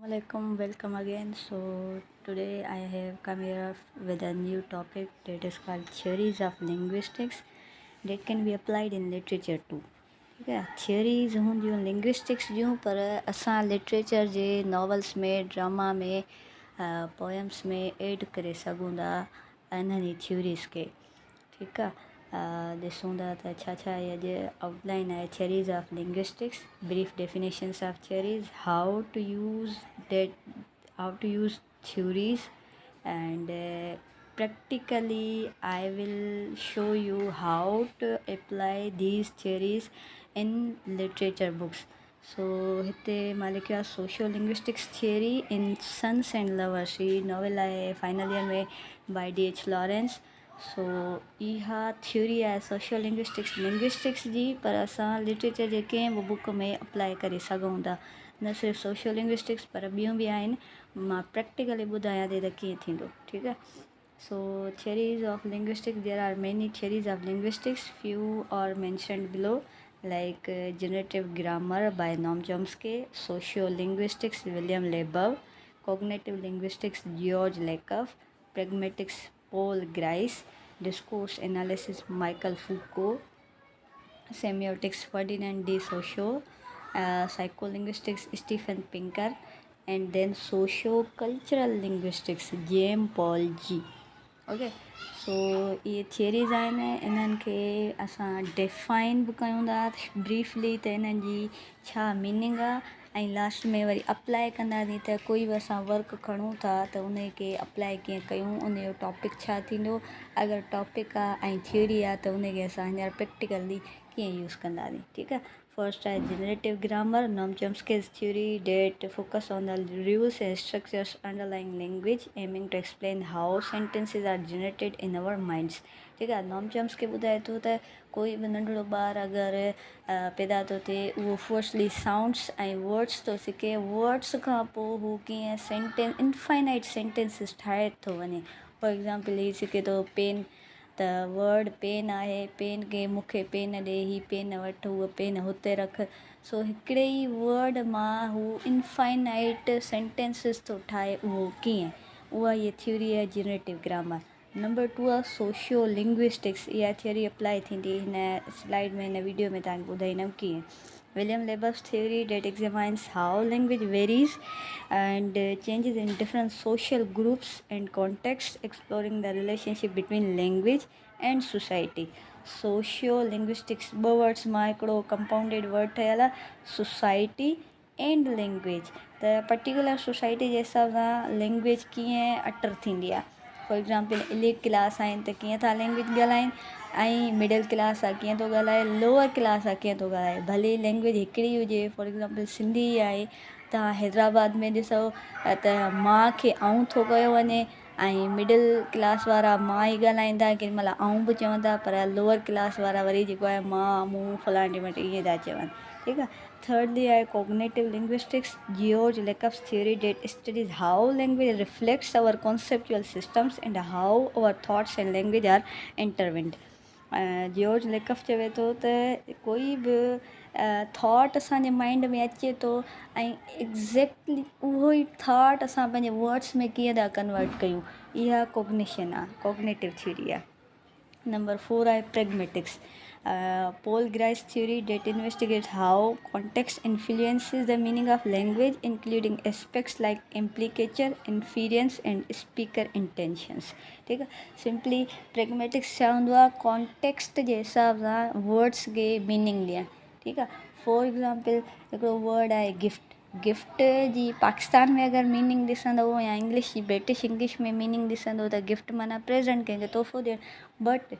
Alaikum, welcome again. So today I have come here with a new topic that is called theories of linguistics that can be applied in literature too. ठीक है, theories हूंदियूं linguistics जूं, पर असां literature जे novels में, drama में, poems में add करे सघूं था इन्हनि थ्योरीज़ खे. ठीकु आहे. ॾिसूं था त छा छा आहे. अॼु आउटलाइन आहे theories of linguistics, brief definitions of theories, how to use theories, and practically I will show you how to apply these theories in literature books. So हिते मां लिखियो आहे sociolinguistics theory in Sons and Lovers. ही novel आहे final year में by D.H. Lawrence. So इहा theory आहे socio linguistics जी, पर असां लिटरेचर जे कंहिं बि बुक में अप्लाई करे सघूं था. न सिर्फ़ु सोशियो लिंग्विस्टिक्स, पर ॿियूं बि आहिनि. मां प्रैक्टिकली ॿुधायां थी त कीअं थींदो. ठीकु आहे. So theories of linguistics, there are many theories of linguistics. Few are mentioned below, like generative grammar by Noam Chomsky, sociolinguistics William Labov, cognitive linguistics George Lakoff, pragmatics Paul Grice, discourse analysis Michael Foucault, semiotics Ferdinand de Saussure, psycholinguistics Stephen Pinker, and then socio-cultural linguistics James Paul G. Okay. So इहे theories आहिनि. इन्हनि खे असां define बि कयूं था briefly त इन्हनि जी छा मीनिंग आहे, ऐं लास्ट में वरी अप्लाई कंदासीं त कोई बि असां वर्क खणूं था त उन खे अप्लाई कीअं कयूं, उन जो टॉपिक छा थींदो. अगरि टॉपिक आहे ऐं थियोरी आहे त उन खे असां हींअर प्रैक्टिकली कीअं यूज़ कंदासीं. ठीकु आहे. First is generative grammar, Noam Chomsky's theory that focus on the rules and structures underlying language, aiming to explain how sentences are generated in our minds. ठीकु आहे. नॉम चॉम्स्की ॿुधाए थो त कोई बि नंढड़ो ॿारु अगरि पैदा थो थिए, उहो फर्स्टली साउंड्स ऐं वर्ड्स थो सिखे. वर्ड्स खां पोइ हू कीअं इनफाइनाइट सेंटेंसिस ठाहे थो वञे. फॉर एग्ज़ाम्पल हीअ सिखे थो पेन, त वर्ड पेन आहे, पेन खे मूंखे पेन ॾे, हीअ पेन वठि, हूअ पेन हुते रख. सो हिकिड़े ई वर्ड मां हू इनफाइनाइट सेंटेंसिस थो ठाहे. उहो कीअं, उहा इहा थ्योरी आहे जनरेटिव ग्रामर. नंबर 2 आहे सोशियो लिंग्विस्टिक्स. इहा थ्योरी अप्लाई थींदी हिन स्लाइड में, हिन वीडियो में तव्हांखे ॿुधाईंदमि कीअं. William Labov's theory that examines how language varies and changes in different social groups and contexts, exploring the relationship between language and society. Sociolinguistics ॿ वर्ड्स मां हिकिड़ो कंपाउंडेड वर्ड ठहियल आहे, सोसाइटी एंड लैंग्वेज. त पर्टिकुलर सोसाइटी जे हिसाब सां language कीअं अटर थींदी आहे. फॉर एग्ज़ाम्पल एलीट क्लास आहिनि त कीअं था लैंग्वेज ॻाल्हाइनि, ऐं मिडल क्लास आहे कीअं थो ॻाल्हाए, लोअर क्लास आहे कीअं थो ॻाल्हाए. भले लैंग्वेज हिकिड़ी हुजे, फॉर एग्ज़ाम्पल सिंधी आहे, तव्हां हैदराबाद में ॾिसो त माउ खे आऊं थो कयो वञे, ऐं मिडल क्लास वारा मां ई ॻाल्हाईंदा, केॾी महिल आऊं बि चवंदा, पर लोअर क्लास वारा वरी जेको आहे मां मूं फलाणे वटि ईअं था चवनि. ठीकु आहे. थर्डली आहे cognitive linguistics, George Lakoff's theory that studies how language reflects our conceptual systems and how our thoughts and language are intertwined. George Lakoff चवे थो त कोई बि थॉट असांजे माइंड में अचे थो, ऐं एग्ज़ैक्टली उहो ई थॉट असां पंहिंजे वर्ड्स में कीअं था कन्वर्ट कयूं. इहा कॉग्निशन आहे, कॉग्निटिव थ्योरी आहे. नंबर 4 आहे pragmatics. Paul Grice's theory that investigates how context influences the meaning of language, including aspects like implicature, inference, and speaker intentions. ठीकु आहे. सिंपली pragmatics छा हूंदो आहे, कॉन्टेक्स्ट जे हिसाब सां वर्ड्स खे मीनिंग ॾियणु. ठीकु आहे. फॉर एग्ज़ाम्पल हिकिड़ो वर्ड आहे गिफ्ट. गिफ्ट जी पाकिस्तान में अगरि मीनिंग ॾिसंदो, या इंग्लिश जी ब्रिटिश इंग्लिश में मीनिंग ॾिसंदो, त गिफ्ट माना प्रेज़ेंट, कंहिंखे तोहफ़ो ॾियणु. बट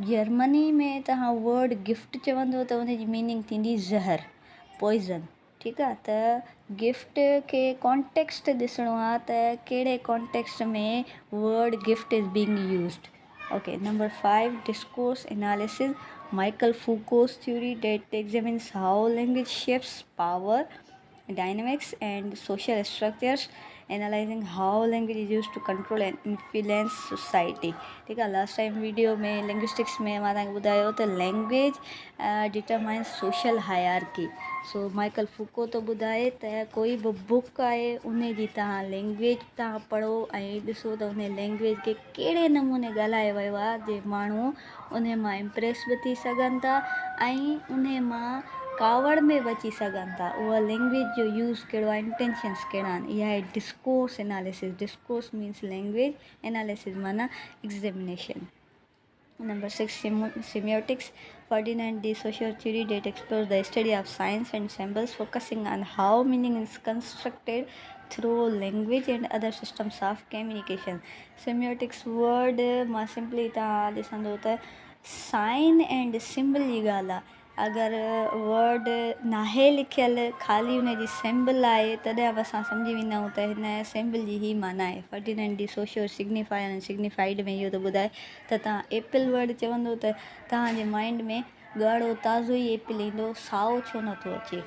जर्मनी में तव्हां वर्ड गिफ्ट चवंदो त उनजी मीनिंग थींदी ज़हर, पॉइज़न. ठीकु आहे. त गिफ्ट खे कॉन्टेक्स्ट ॾिसणो आहे त कहिड़े कॉन्टेक्स्ट में word gift is being used. Okay. Number 5 discourse analysis, Michael Foucault's theory that examines how language shapes power, dynamics and social structures, analyzing how language is used to control and influence society. ठीक आहे, last time video में linguistics में मां तव्हांखे ॿुधायो त language determines social hierarchy. So Michael फूको थो ॿुधाए त कोई बि बुक आहे उन जी तव्हां लैंग्वेज तव्हां पढ़ो ऐं ॾिसो त उन लैंग्वेज खे कहिड़े नमूने ॻाल्हायो वियो आहे जे माण्हू उन मां इम्प्रेस बि थी सघनि था ऐं उन मां कावड़ में बि अची सघनि था. उहा लैंग्वेज जो यूज़ कहिड़ो आहे, इंटेंशन्स कहिड़ा आहिनि. इहा आहे discourse analysis. Discourse means language analysis माना examination. Number 6, semiotics. Ferdinand de Saussure theory that explores the study of signs and symbols, focusing on how meaning is constructed through language and other systems of communication. Semiotics word मां simply तव्हां ॾिसंदो त sign and symbol जी ॻाल्हि आहे. अगरि word नाहे लिखियल ख़ाली हुन जी सिंबल आहे तॾहिं बि असां सम्झी वेंदा आहियूं त हिन सिंबल जी ई माना आहे. फर्डिनेंड डी सोशियर सिग्निफायर ऐं सिग्निफाइड में इहो थो ॿुधाए त तव्हां एप्पल वर्ड चवंदो त तव्हांजे माइंड में ॻाढ़ो ताज़ो ई एप्पल ईंदो, साओ छो नथो अचे.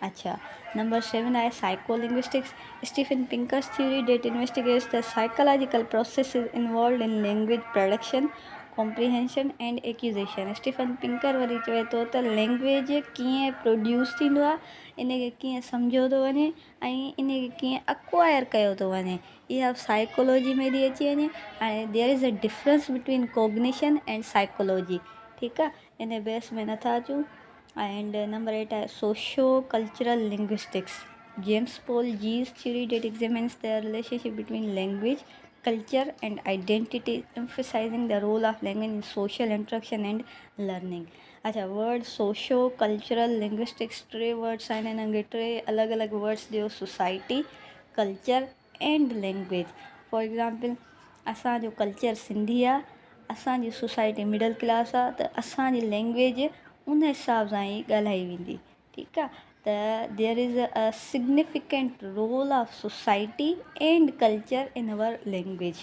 अच्छा, नंबर 7 आहे psycholinguistics. Steven Pinker's theory that investigates the psychological processes involve in language production, comprehension and acquisition. Steven Pinker वरी चवे थो त लैंग्वेज कीअं प्रोड्यूस थींदो आहे, इन खे कीअं सम्झो थो वञे ऐं इन खे कीअं अक्वायर कयो थो वञे. इहा साइकोलॉजी में थी अची वञे. हाणे there is a difference between cognition and psychology. ठीकु आहे, इन बेस में नथा अचूं. एंड नंबर 8 आहे socio cultural linguistics. James Paul Gee's theory that examines the relationship between language, culture and identity, emphasizing the role of language in social interaction and learning. अच्छा, word socio cultural linguistics टे words आहिनि. हिननि खे टे अलॻि अलॻि words ॾियो: society, culture and language. For example, असांजो कल्चर सिंधी आहे, असांजी सोसाइटी मिडल क्लास आहे, त असांजी लैंग्वेज उन हिसाब सां ई ॻाल्हाई वेंदी. ठीकु आहे, त there is a significant role of society and culture in our language.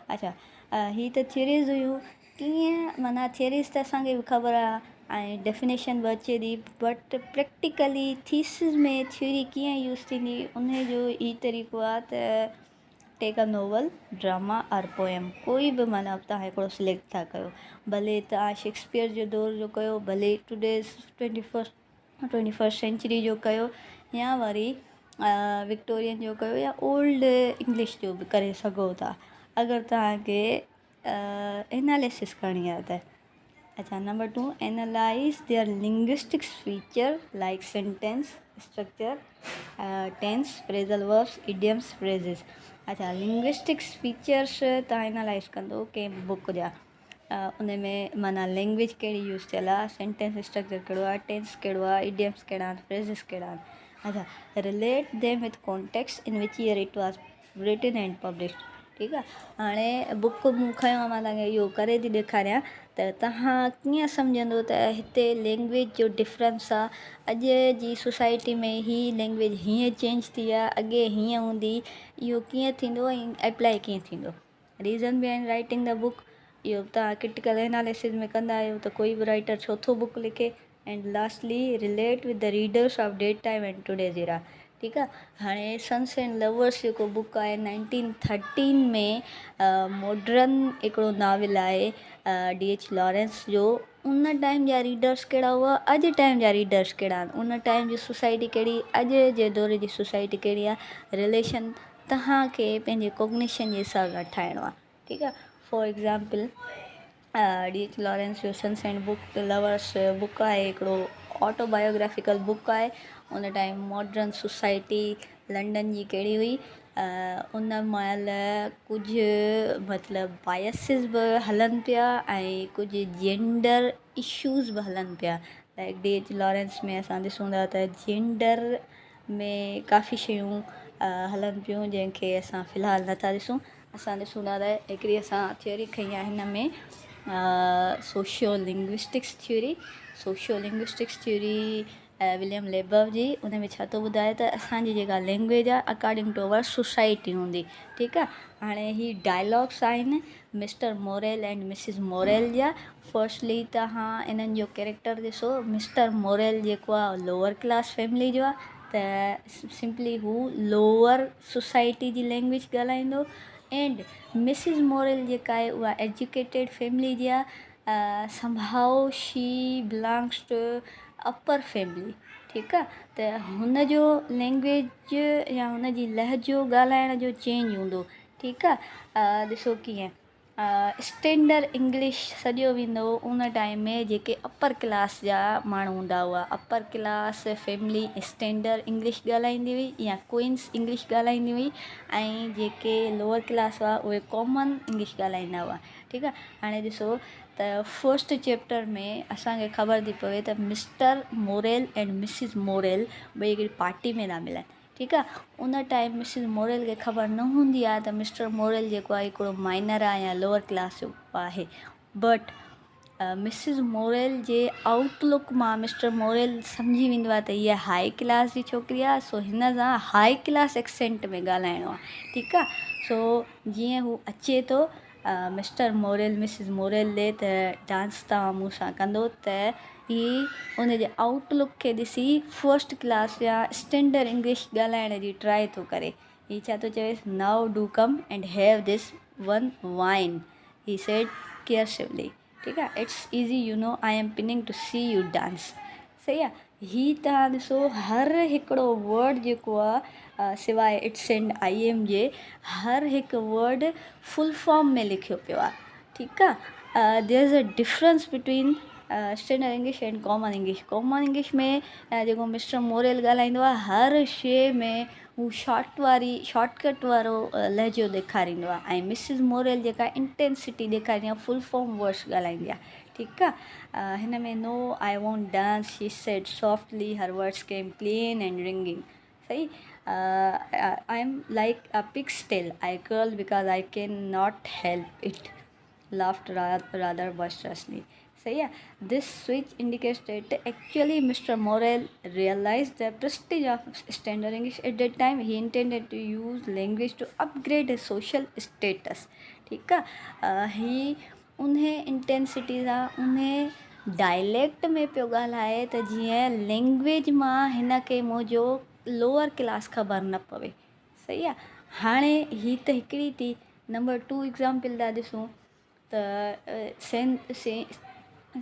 अच्छा, ही त थियरीज़ हुयूं. कीअं माना थियरीज़ त असांखे बि ख़बर आहे ऐं डेफिनेशन बि अचे थी, बट प्रैक्टिकली थीसिस में थियरी कीअं यूज़ थींदी उन जो ई तरीक़ो आहे त टेक अ नॉवल, ड्रामा और पोएम. कोई बि माना तव्हां हिकिड़ो सिलेक्ट था कयो, भले तव्हां शेक्सपियर जे दौर जो कयो, भले टुडेज़ 21st सेंचुरी जो कयो, या वरी विक्टोरियन जो कयो, या ओल्ड इंग्लिश जो बि करे सघो था अगरि तव्हांखे एनालिसिस करणी आहे त. अच्छा, number 2, analyse their linguistics feature like sentence structure, tense, phrasal verbs, idioms, phrases. अच्छा, लिंग्विस्टिक्स फीचर्स तव्हां एनालाइज़ कंदो कंहिं बुक जा. उन में माना लैंग्वेज कहिड़ी यूज़ थियल आहे, सेंटेंस स्ट्रक्चर कहिड़ो आहे, टेंस कहिड़ो आहे, इडियम्स कहिड़ा आहिनि, फ्रेज़िस कहिड़ा आहिनि. अच्छा, relate them with context in which year it was written and published. ठीकु आहे, हाणे बुक मूं खयो आहे, मां तव्हांखे इहो करे थी ॾेखारियां त तव्हां कीअं सम्झंदो त हिते लैंग्वेज जो डिफरेंस आहे. अॼु जी सोसाइटी में ही लैंग्वेज हीअं चेंज थी आहे, अॻे हीअं हूंदी, इहो कीअं थींदो ऐं अप्लाई कीअं थींदो. Reason behind writing the book, इहो तव्हां क्रिटिकल एनालिसिस में कंदा आहियो त कोई बि राइटर छो थो बुक लिखे. And lastly, relate with the readers of that time and today's era. ठीकु आहे, हाणे सन्स एंड लवर्स जेको बुक आहे 1913 में मॉडर्न हिकिड़ो नाविल आहे D.H. लॉरेंस जो. उन टाइम जा रीडर्स कहिड़ा हुआ, अॼु टाइम जा रीडर्स कहिड़ा आहिनि, उन टाइम जी सोसाइटी कहिड़ी, अॼु जे दौर जी सोसाइटी कहिड़ी आहे. रिलेशन तव्हांखे पंहिंजे कॉग्निशन जे हिसाब सां ठाहिणो आहे. ठीकु आहे, फॉर एग्ज़ाम्पल D.H. लॉरेंस जो Sons and book Lovers book आहे, हिकिड़ो ऑटोबायोग्राफिकल बुक आहे. उन टाइम मॉडर्न सोसाइटी लंडन जी कहिड़ी हुई, उन महिल कुझु मतिलबु बायसिस बि हलनि पिया ऐं कुझु जेंडर इशूज़ बि हलनि पिया. Like D.H. लॉरेंस में असां ॾिसूं था त जेंडर में काफ़ी शयूं हलनि पियूं जंहिंखे असां फ़िलहालु नथा ॾिसूं. असां ॾिसूं था त हिकिड़ी असां थियोरी खई आहे हिन में, socio linguistics theory. Socio linguistics theory William Labov जी. उन में छा थो ॿुधाए त असांजी जेका लैंग्वेज आहे अकॉर्डिंग टू अवर सोसाइटी हूंदी. ठीकु आहे, हाणे ही डायलॉग्स आहिनि mister Morel and Mrs Morel जा. फर्स्टली तव्हां इन्हनि जो कैरेक्टर ॾिसो. मिस्टर मोरेल जेको आहे लोअर क्लास फैमिली जो आहे, त सिंपली हू लोअर सोसाइटी जी लैंग्वेज ॻाल्हाईंदो। एंड मिसिस मोरेल जेका आहे उहा एजुकेटेड फैमिली जी आहे, संभाउ she belongs to upper family. ठीकु आहे, त हुनजो लैंग्वेज या हुनजी लहजो ॻाल्हाइण जो चेंज हूंदो। ठीकु आहे, ॾिसो कीअं स्टैंडर्ड इंग्लिश सॼो वेंदो उन टाइम में जेके अपर क्लास जा माण्हू हूंदा हुआ। Upper class family standard English ॻाल्हाईंदी हुई या क्वींस इंग्लिश ॻाल्हाईंदी हुई, ऐं जेके लोअर क्लास हुआ उहे कॉमन इंग्लिश ॻाल्हाईंदा हुआ। ठीकु आहे, हाणे ॾिसो त फस्ट चैप्टर में असांखे ख़बर थी पवे त mister Morel and Mrs Morel ॿई हिकिड़ी पार्टी में था मिलनि। ठीकु आहे, उन टाइम मिसिस मोरेल खे ख़बर न हूंदी आहे त मिस्टर मोरेल जेको आहे हिकिड़ो माइनर आहे या लोअर क्लास जो आहे। But Mrs Morel J outlook मां मिस्टर मोरेल सम्झी वेंदो आहे त हीअ हाई क्लास जी छोकिरी आहे, सो हिन सां हाई क्लास एक्सेंट में ॻाल्हाइणो आहे। ठीकु आहे, सो जीअं हू अचे थो मिस्टर मोरेल मिसिस मोरेल ॾे त डांस तव्हां मूं सां कंदो, त ही उनजे आउटलुक खे ॾिसी फस्ट क्लास या स्टैंडर्ड इंग्लिश ॻाल्हाइण जी ट्राए थो करे। ही छा थो चवेसि, now do come and have this one wine, he said carefully. ठीकु आहे, it's easy you know I am pining to see you dance. सही आहे, ही तव्हां ॾिसो हर हिकिड़ो वर्ड जेको आहे सवाइ इट्स एंड आई एम जे हर हिकु वर्ड फुल फॉर्म में लिखियो पियो आहे। ठीकु आहे, there is a difference between standard English and common English. Common English में जेको मिस्टर मोरेल ॻाल्हाईंदो आहे हर शइ में हू शॉर्टकट वारो लहजो ॾेखारींदो आहे, ऐं मिसिस मोरेल जेका इंटेंसिटी ॾेखारींदी आहे फुल फॉर्म वर्ड्स ॻाल्हाईंदी आहे। ठीकु आहे, हिन में no I won't dance she said softly her words came clean and ringing. सही, I am like a pig's tail I curl because I can not help it, laughed rather boisterously. So yeah, this switch indicates that actually Mr. Morel realized the prestige of standard English at that time. He intended to use language to upgrade his social status. ठीक है, ही उन्हें intensity सां उन्हें dialect में पियो ॻाल्हाए त जीअं लैंग्वेज मां हिन खे मुंहिंजो लोअर क्लास ख़बर न पवे। सही आहे, हाणे ही त हिकिड़ी थी। नंबर 2 एग्ज़ाम्पल था ॾिसूं त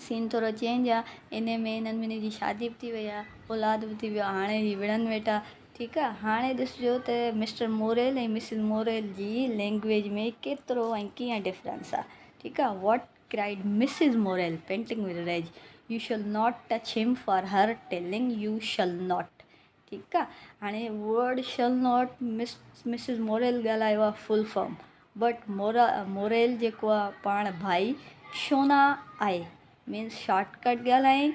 सीन थोरो चेंज आहे। इन में हिननि ॿिन्ही जी शादी बि थी वई आहे, औलाद बि थी वियो आहे, हाणे ही विढ़नि वेठा। ठीकु आहे, हाणे ॾिसिजो त मिस्टर मोरेल ऐं मिसिस मोरेल जी लैंग्वेज में केतिरो ऐं कीअं डिफरेंस आहे। ठीकु आहे, what cried Mrs Morel panting with rage, you shall not touch him for her telling you shall not. ठीकु आहे, हाणे word shall not Mrs Morel ॻाल्हायो आहे फुल फॉर्म, बट मोरेल जेको आहे पाण भाई शोना आहे मीन्स शॉर्टकट ॻाल्हायईं,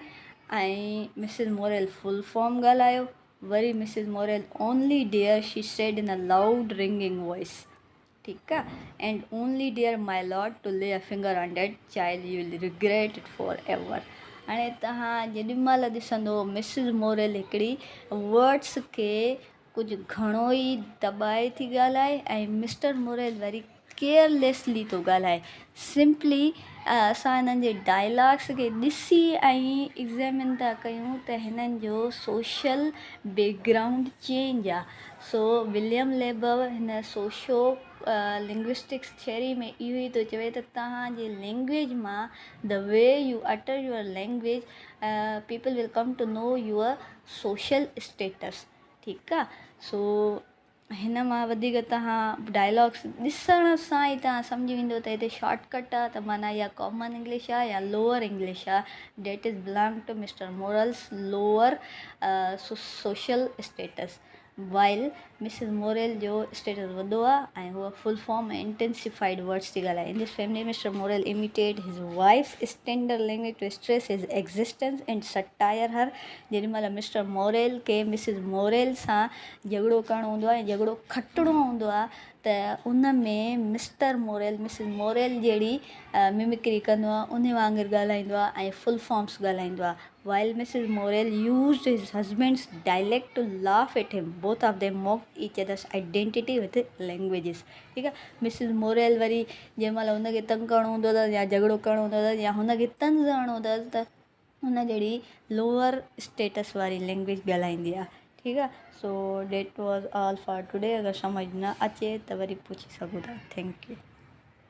ऐं मिसिस मोरेल फुल फॉर्म ॻाल्हायो। वरी Mrs Morel only dear she said in a loud ringing voice. ठीकु आहे, and only dear my lord to lay a finger on that child you will regret it for ever. हाणे तव्हां जेॾी महिल ॾिसंदो Mrs Morel हिकिड़ी words खे कुझु घणो ई दॿाए थी ॻाल्हाए, ऐं मिस्टर मोरेल वरी केयरलेसली थो ॻाल्हाए। सिंपली असां हिननि जे डायलॉग्स खे ॾिसी ऐं एग्ज़ामिन था कयूं त हिननि जो सोशल बैकग्राउंड चेंज आहे। सो विलियम लेबर हिन सोशो लिंग्विस्टिक्स थियरी में इहो ई थो चवे त तव्हांजे लैंग्वेज मां the way you utter your language people will come to know your social status. ठीकु आहे, सो हिन मां वधीक तव्हां डायलॉग्स ॾिसण सां ई तव्हां सम्झी वेंदो त हिते शॉर्टकट आहे, त माना इहा कॉमन इंग्लिश आहे या लोअर इंग्लिश आहे that is belong to mister Morel's lower social status, while Mrs Morel जो स्टेटस वॾो आहे ऐं हूअ फुल फॉर्म ऐं इंटेंसिफाइड वर्ड्स थी ॻाल्हाए। In this family mister Morel imitated his wife's standard language to stress his existence and satire her. जेॾी महिल मिस्टर मोरेल खे मिसिस मोरेल सां झगड़ो करिणो हूंदो आहे ऐं झगड़ो खटिणो हूंदो आहे त उन में मिस्टर मोरेल मिसिस मोरेल जहिड़ी मिमिक्री कंदो आहे, उन वांगुरु ॻाल्हाईंदो आहे ऐं फुल फॉर्म्स ॻाल्हाईंदो आहे। While Mrs Morel used his husband's dialect to laugh at him, both of them mocked each others identity with languages. ठीकु आहे, मिसिस मोरेल वरी जंहिं महिल हुनखे तंग करिणो हूंदो अथसि या झगड़ो करिणो हूंदो अथसि या हुनखे तंज़ हणिणो अथसि त हुन जहिड़ी लोअर स्टेटस वारी लैंग्वेज ॻाल्हाईंदी आहे। ठीक है। So that was all for today. अगर समझ ना अचे तो वरी पूछी सघो था। Thank U.